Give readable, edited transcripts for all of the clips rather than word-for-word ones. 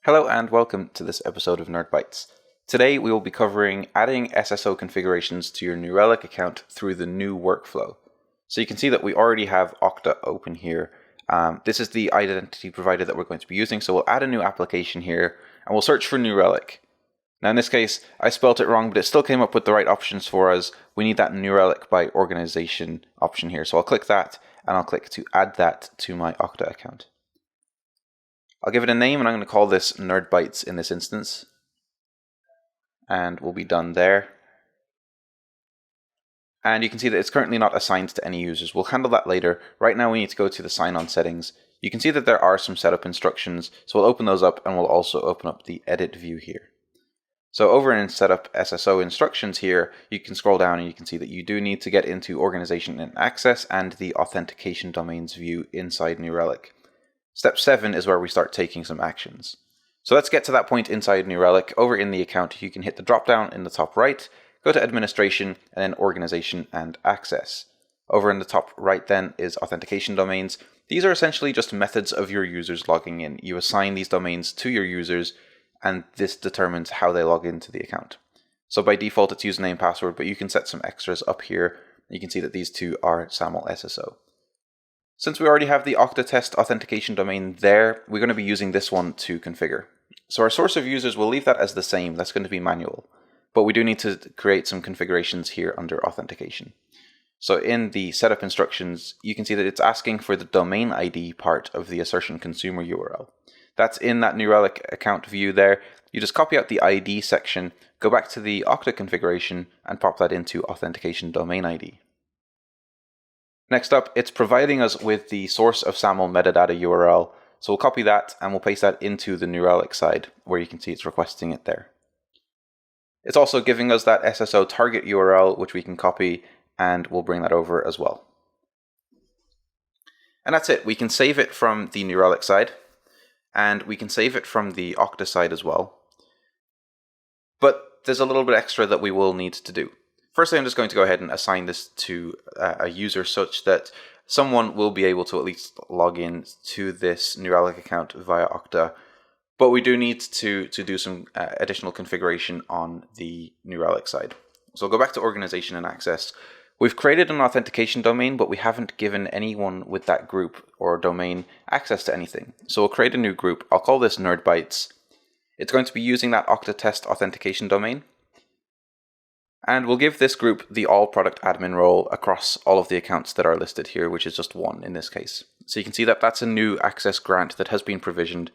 Hello and welcome to this episode of Nerd Bytes. Today we will be covering adding SSO configurations to your New Relic account through the new workflow. So you can see that we already have Okta open here. This is the identity provider that we're going to be using, so we'll add a new application here and we'll search for New Relic. Now in this case, I spelt it wrong, but it still came up with the right options for us. We need that New Relic by organization option here. So I'll click that and I'll click to add that to my Okta account. I'll give it a name and I'm going to call this Nerd Bytes in this instance. And we'll be done there. And you can see that it's currently not assigned to any users. We'll handle that later. Right now we need to go to the sign-on settings. You can see that there are some setup instructions, so we'll open those up and we'll also open up the edit view here. So over in Setup SSO instructions here, you can scroll down and you can see that you do need to get into Organization and Access and the Authentication Domains view inside New Relic. Step 7 is where we start taking some actions. So let's get to that point inside New Relic. Over in the account, you can hit the drop down in the top right, go to Administration, and then Organization and Access. Over in the top right then is Authentication Domains. These are essentially just methods of your users logging in. You assign these domains to your users, and this determines how they log into the account. So by default, it's username and password, but you can set some extras up here. You can see that these two are SAML SSO. Since we already have the Okta test authentication domain there, we're going to be using this one to configure. So our source of users, we'll leave that as the same. That's going to be manual. But we do need to create some configurations here under authentication. So in the setup instructions, you can see that it's asking for the domain ID part of the assertion consumer URL. That's in that New Relic account view there. You just copy out the ID section, go back to the Okta configuration, and pop that into Authentication Domain ID. Next up, it's providing us with the source of SAML metadata URL. So we'll copy that and we'll paste that into the New Relic side, where you can see it's requesting it there. It's also giving us that SSO target URL, which we can copy, and we'll bring that over as well. And that's it. We can save it from the New Relic side, and we can save it from the Okta side as well. But there's a little bit extra that we will need to do. Firstly, I'm just going to go ahead and assign this to a user such that someone will be able to at least log in to this New Relic account via Okta. But we do need to do some additional configuration on the New Relic side. So I'll go back to Organization and Access. We've created an authentication domain, but we haven't given anyone with that group or domain access to anything. So we'll create a new group. I'll call this Nerd Bytes. It's going to be using that Okta test authentication domain. And we'll give this group the all product admin role across all of the accounts that are listed here, which is just one in this case. So you can see that that's a new access grant that has been provisioned.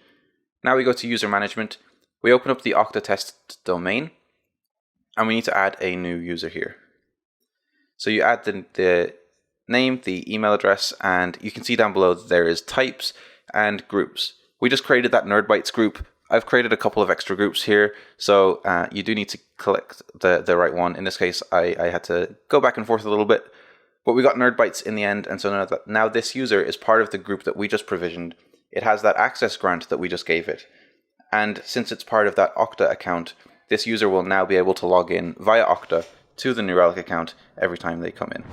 Now we go to user management. We open up the Okta test domain, and we need to add a new user here. So you add the name, the email address, and you can see down below that there is types and groups. We just created that Nerd Bytes group. I've created a couple of extra groups here, so you do need to collect the right one. In this case, I had to go back and forth a little bit, but we got Nerd Bytes in the end, and so now this user is part of the group that we just provisioned. It has that access grant that we just gave it, and since it's part of that Okta account, this user will now be able to log in via Okta to the New Relic account every time they come in.